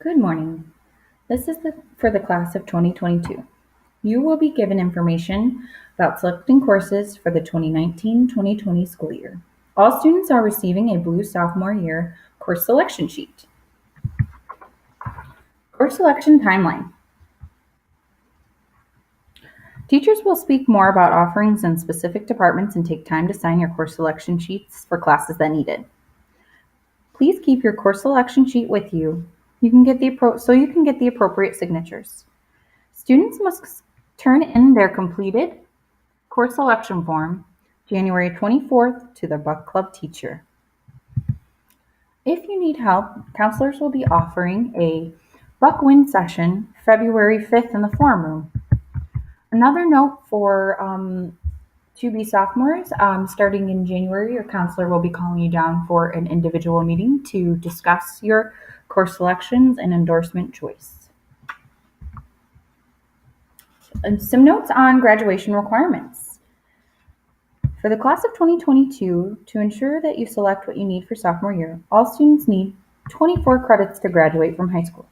Good morning. This is for the class of 2022. You will be given information about selecting courses for the 2019-2020 school year. All students are receiving a blue sophomore year course selection sheet. Course selection timeline. Teachers will speak more about offerings in specific departments and take time to sign your course selection sheets for classes that need it. Please keep your course selection sheet with you. You can get the appropriate signatures. Students must turn in their completed course selection form January 24th to the Buck Club teacher. If you need help, counselors will be offering a Buck Win session February 5th in the forum room. Another note for 2B sophomores, starting in January, your counselor will be calling you down for an individual meeting to discuss your course selections and endorsement choice. And some notes on graduation requirements. For the class of 2022, to ensure that you select what you need for sophomore year, all students need 24 credits to graduate from high school.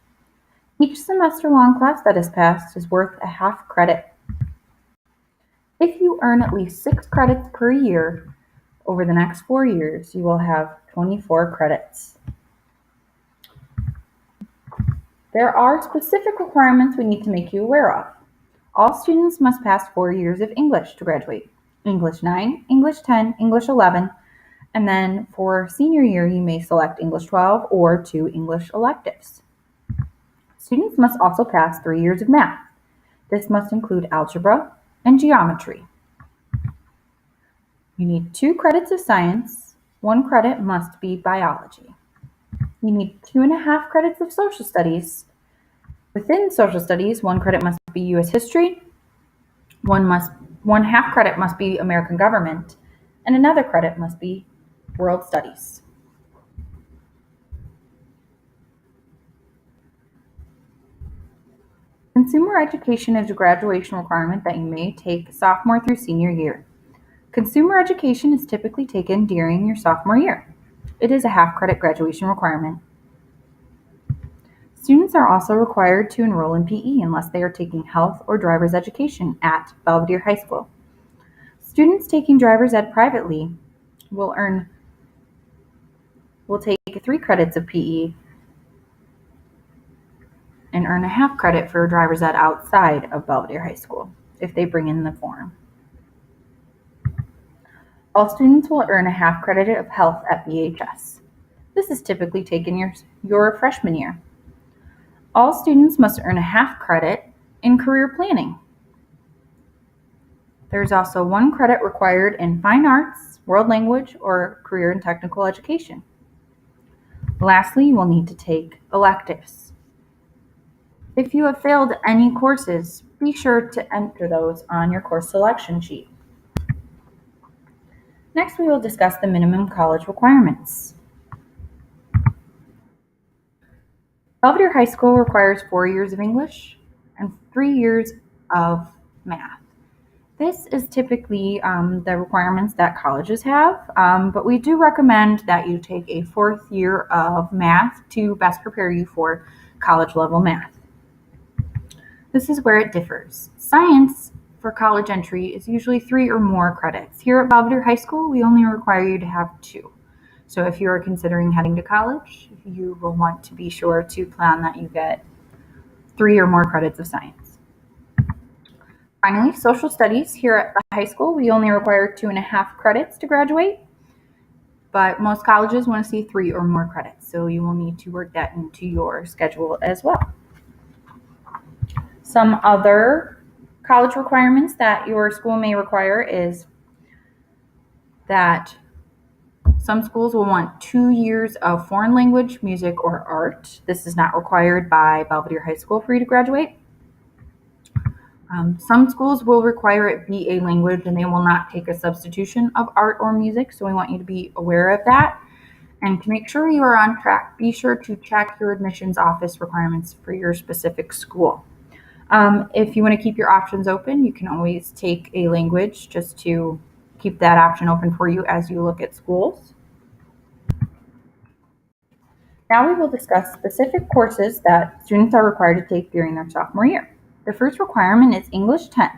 Each semester-long class that is passed is worth a half credit. If you earn at least 6 credits per year over the next 4 years, you will have 24 credits. There are specific requirements we need to make you aware of. All students must pass 4 years of English to graduate. English 9, English 10, English 11, and then for senior year, you may select English 12 or 2 English electives. Students must also pass 3 years of math. This must include algebra and geometry. You need 2 credits of science. 1 credit must be biology. You need 2.5 credits of social studies. Within social studies, 1 credit must be U.S. history, 1 half credit must be American government, and another credit must be world studies. Consumer education is a graduation requirement that you may take sophomore through senior year. Consumer education is typically taken during your sophomore year. It is a half credit graduation requirement. Students are also required to enroll in PE unless they are taking health or driver's education at Belvedere High School. Students taking driver's ed privately will take 3 credits of PE and earn a half credit for driver's ed outside of Belvedere High School if they bring in the form. All students will earn a half credit of health at BHS. This is typically taken your freshman year. All students must earn a half credit in career planning. There's also 1 credit required in fine arts, world language, or career and technical education. Lastly, you will need to take electives. If you have failed any courses, be sure to enter those on your course selection sheet. Next, we will discuss the minimum college requirements. Belvedere High School requires 4 years of English and 3 years of math. This is typically the requirements that colleges have, but we do recommend that you take a 4th year of math to best prepare you for college level math. This is where it differs. Science for college entry is usually 3 or more credits. Here at Belvedere High School, we only require you to have 2. So if you are considering heading to college, you will want to be sure to plan that you get 3 or more credits of science. Finally, social studies. Here at the high school, we only require 2.5 credits to graduate, but most colleges want to see 3 or more credits, so you will need to work that into your schedule as well. Some other college requirements that your school may require is that some schools will want 2 years of foreign language, music, or art. This is not required by Belvedere High School for you to graduate. Some schools will require it be a language and they will not take a substitution of art or music, so we want you to be aware of that. And to make sure you are on track, be sure to check your admissions office requirements for your specific school. If you want to keep your options open, you can always take a language just to keep that option open for you as you look at schools. Now we will discuss specific courses that students are required to take during their sophomore year. The first requirement is English 10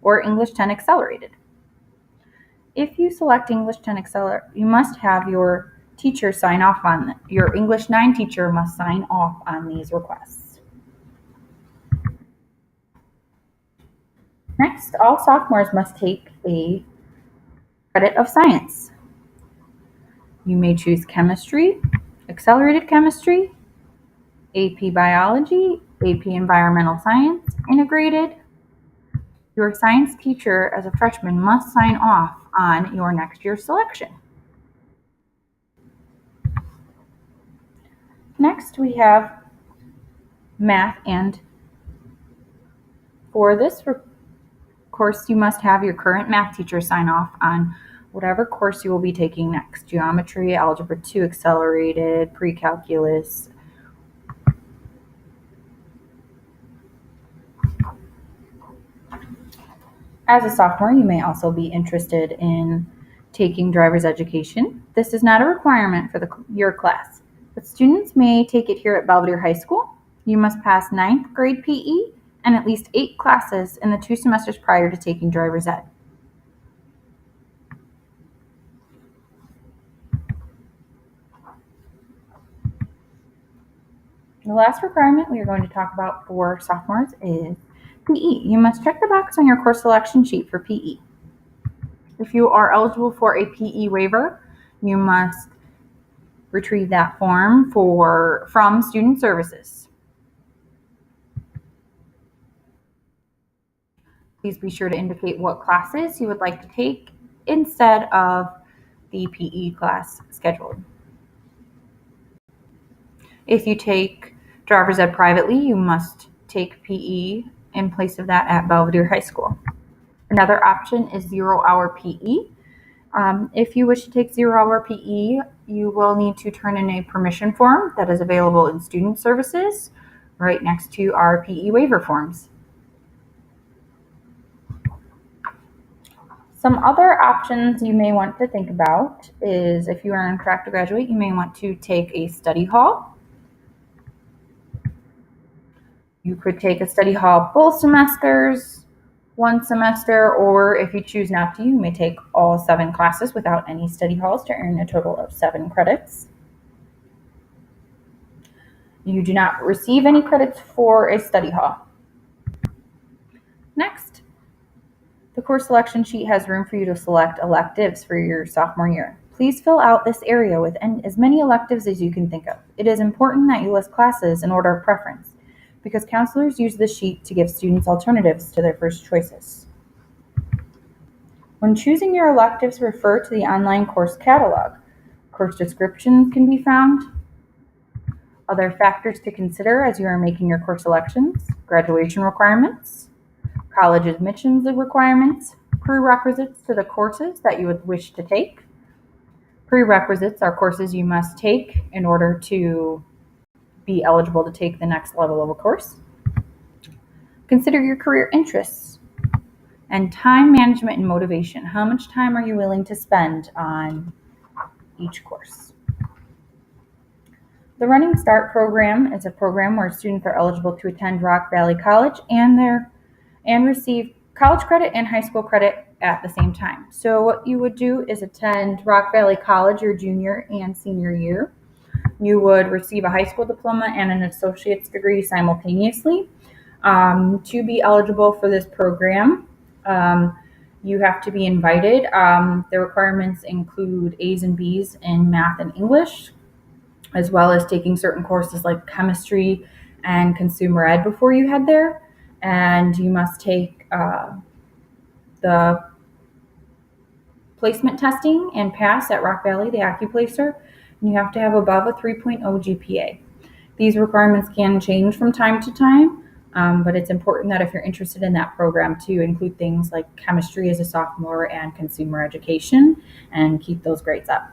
or English 10 Accelerated. If you select English 10 Accelerated, you must have your teacher sign off on your English 9 teacher must sign off on these requests. Next, all sophomores must take a credit of science. You may choose chemistry, accelerated chemistry, AP biology, AP environmental science, integrated. Your science teacher as a freshman must sign off on your next year's selection. Next, we have math, and for this course, you must have your current math teacher sign off on whatever course you will be taking next: geometry, algebra 2 accelerated, pre-calculus. As a sophomore, you may also be interested in taking driver's education. This is not a requirement for your class, but students may take it here at Belvedere High School. You must pass 9th grade PE and at least 8 classes in the 2 semesters prior to taking driver's ed. The last requirement we are going to talk about for sophomores is PE. You must check the box on your course selection sheet for PE. If you are eligible for a PE waiver, you must retrieve that form from Student Services. Please be sure to indicate what classes you would like to take instead of the PE class scheduled. If you take driver's ed privately, you must take PE in place of that at Belvedere High School. Another option is 0-hour PE. If you wish to take 0-hour PE, you will need to turn in a permission form that is available in Student Services right next to our PE waiver forms. Some other options you may want to think about is if you are on track to graduate, you may want to take a study hall. You could take a study hall both semesters, one semester, or if you choose not to, you may take all 7 classes without any study halls to earn a total of 7 credits. You do not receive any credits for a study hall. Next, the course selection sheet has room for you to select electives for your sophomore year. Please fill out this area with as many electives as you can think of. It is important that you list classes in order of preference, because counselors use this sheet to give students alternatives to their first choices. When choosing your electives, refer to the online course catalog. Course descriptions can be found. Other factors to consider as you are making your course selections: graduation requirements, college admissions requirements, prerequisites to the courses that you would wish to take. Prerequisites are courses you must take in order to be eligible to take the next level of a course. Consider your career interests and time management and motivation. How much time are you willing to spend on each course? The Running Start program is a program where students are eligible to attend Rock Valley College and receive college credit and high school credit at the same time. So what you would do is attend Rock Valley College your junior and senior year. You would receive a high school diploma and an associate's degree simultaneously. To be eligible for this program, you have to be invited. The requirements include A's and B's in math and English, as well as taking certain courses like chemistry and consumer ed before you head there. And you must take the placement testing and pass at Rock Valley, the AccuPlacer. And you have to have above a 3.0 GPA. These requirements can change from time to time, but it's important that if you're interested in that program to include things like chemistry as a sophomore and consumer education and keep those grades up.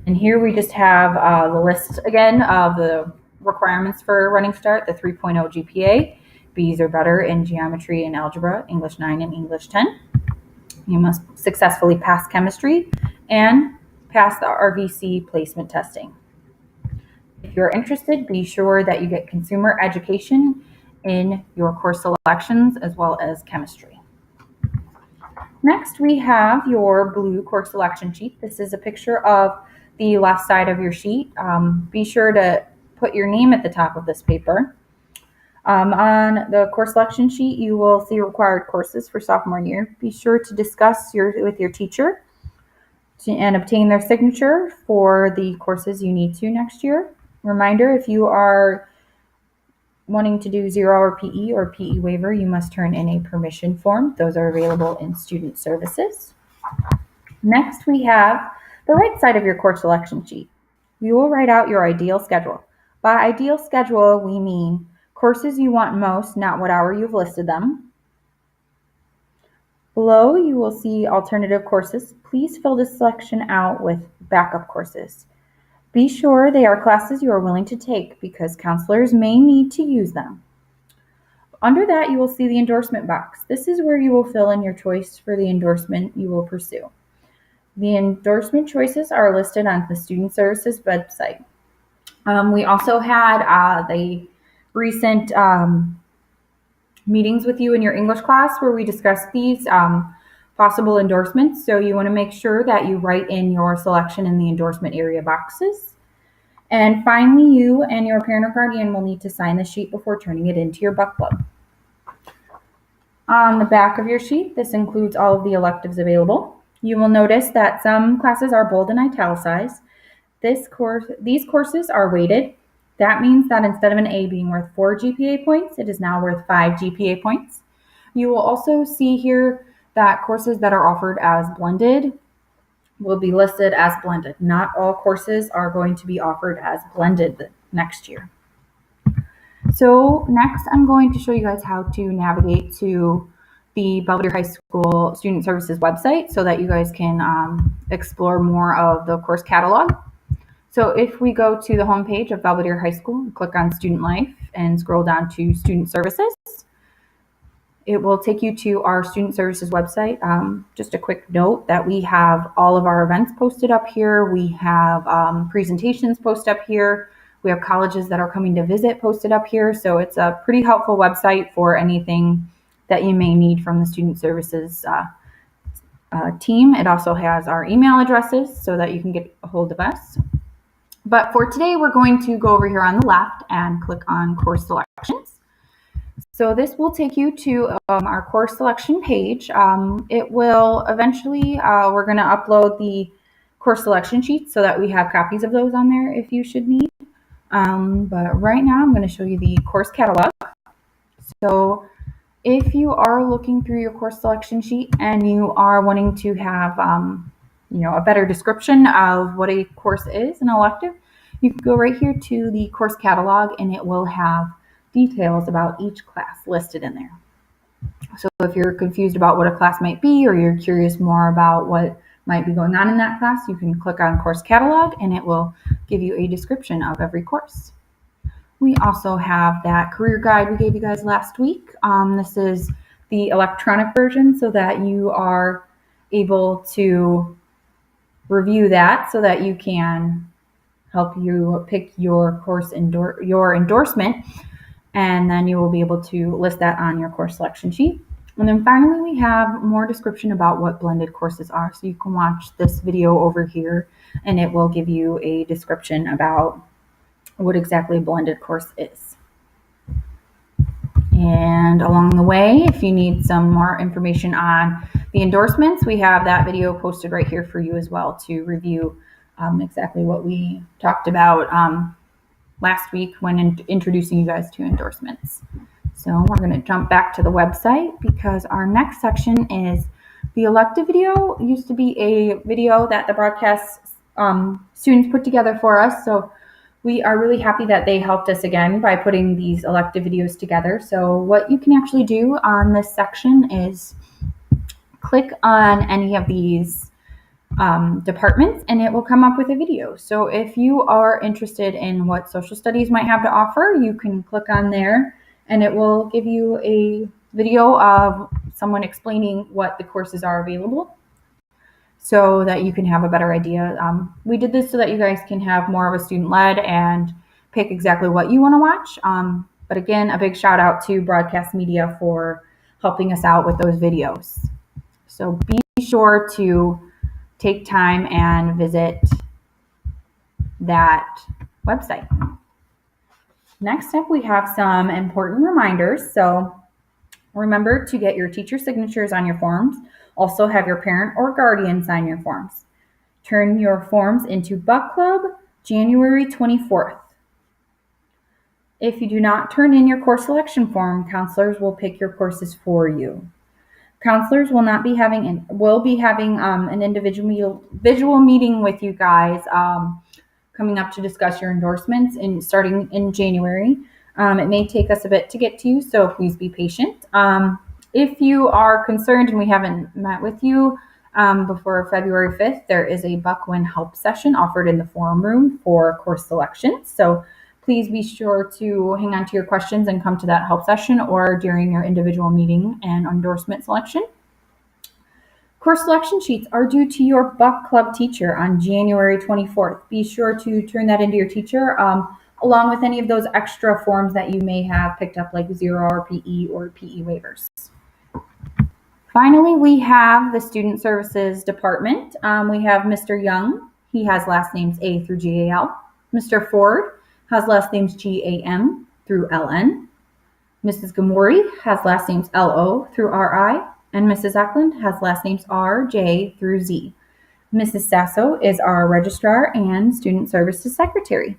And here we just have the list again of the requirements for Running Start: the 3.0 GPA, B's or better in geometry and algebra, English 9 and English 10. You must successfully pass chemistry and pass the RVC placement testing. If you're interested, be sure that you get consumer education in your course selections as well as chemistry. Next, we have your blue course selection sheet. This is a picture of the left side of your sheet. Be sure to put your name at the top of this paper. On the course selection sheet, you will see required courses for sophomore year. Be sure to discuss with your teacher and obtain their signature for the courses you need to next year. Reminder, if you are wanting to do zero hour PE or PE waiver, you must turn in a permission form. Those are available in student services. Next, we have the right side of your course selection sheet. You will write out your ideal schedule. By ideal schedule, we mean courses you want most, not what hour you've listed them. Below, you will see alternative courses. Please fill this section out with backup courses. Be sure they are classes you are willing to take because counselors may need to use them. Under that, you will see the endorsement box. This is where you will fill in your choice for the endorsement you will pursue. The endorsement choices are listed on the Student Services website. We also had the recent meetings with you in your English class where we discussed these possible endorsements. So you want to make sure that you write in your selection in the endorsement area boxes. And finally, you and your parent or guardian will need to sign the sheet before turning it into your book club. On the back of your sheet, this includes all of the electives available. You will notice that some classes are bold and italicized. These courses are weighted. That means that instead of an A being worth 4 GPA points, it is now worth 5 GPA points. You will also see here that courses that are offered as blended will be listed as blended. Not all courses are going to be offered as blended next year. So next, I'm going to show you guys how to navigate to the Belvedere High School Student Services website so that you guys can explore more of the course catalog. So if we go to the homepage of Belvedere High School, click on Student Life and scroll down to Student Services, it will take you to our Student Services website. Just a quick note that we have all of our events posted up here. We have presentations posted up here. We have colleges that are coming to visit posted up here. So it's a pretty helpful website for anything that you may need from the Student Services team. It also has our email addresses so that you can get a hold of us. But for today, we're going to go over here on the left and click on course selections. So this will take you to our course selection page. It will eventually, we're going to upload the course selection sheets so that we have copies of those on there if you should need. But right now I'm going to show you the course catalog. So if you are looking through your course selection sheet and you are wanting to have a better description of what a course is, an elective, you can go right here to the course catalog and it will have details about each class listed in there. So if you're confused about what a class might be or you're curious more about what might be going on in that class, you can click on course catalog and it will give you a description of every course. We also have that career guide we gave you guys last week. This is the electronic version so that you are able to review that so that you can help you pick your course your endorsement, and then you will be able to list that on your course selection sheet. And then finally, we have more description about what blended courses are. So you can watch this video over here and it will give you a description about what exactly a blended course is. And along the way, if you need some more information on the endorsements, we have that video posted right here for you as well to review exactly what we talked about last week when introducing you guys to endorsements. So we're going to jump back to the website because our next section is the elective video. It used to be a video that the broadcast students put together for us. So we are really happy that they helped us again by putting these elective videos together. So what you can actually do on this section is click on any of these departments and it will come up with a video. So if you are interested in what social studies might have to offer, you can click on there and it will give you a video of someone explaining what the courses are available. so that you can have a better idea. We did this so that you guys can have more of a student-led and pick exactly what you want to watch. But again, a big shout out to Broadcast Media for helping us out with those videos. So be sure to take time and visit that website. Next up, we have some important reminders. So remember to get your teacher signatures on your forms. Also have your parent or guardian sign your forms. Turn your forms into Buck Club January 24th. If you do not turn in your course selection form, counselors will pick your courses for you. Counselors will be having an individual visual meeting with you guys coming up to discuss your endorsements starting in January. It may take us a bit to get to you, so please be patient. If you are concerned and we haven't met with you before February 5th, there is a Buckwin help session offered in the forum room for course selection. So please be sure to hang on to your questions and come to that help session or during your individual meeting and endorsement selection. Course selection sheets are due to your Buck Club teacher on January 24th. Be sure to turn that into your teacher along with any of those extra forms that you may have picked up, like Zero Hour PE or PE waivers. Finally, we have the Student Services Department. We have Mr. Young. He has last names A through GAL. Mr. Ford has last names GAM through LN. Mrs. Gamori has last names LO through RI. And Mrs. Eklund has last names RJ through Z. Mrs. Sasso is our registrar and student services secretary.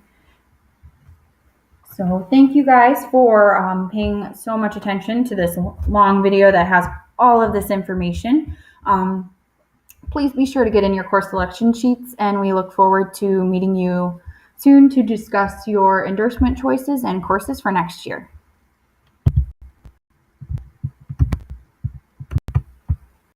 So thank you guys for paying so much attention to this long video that has all of this information. Please be sure to get in your course selection sheets, and we look forward to meeting you soon to discuss your endorsement choices and courses for next year.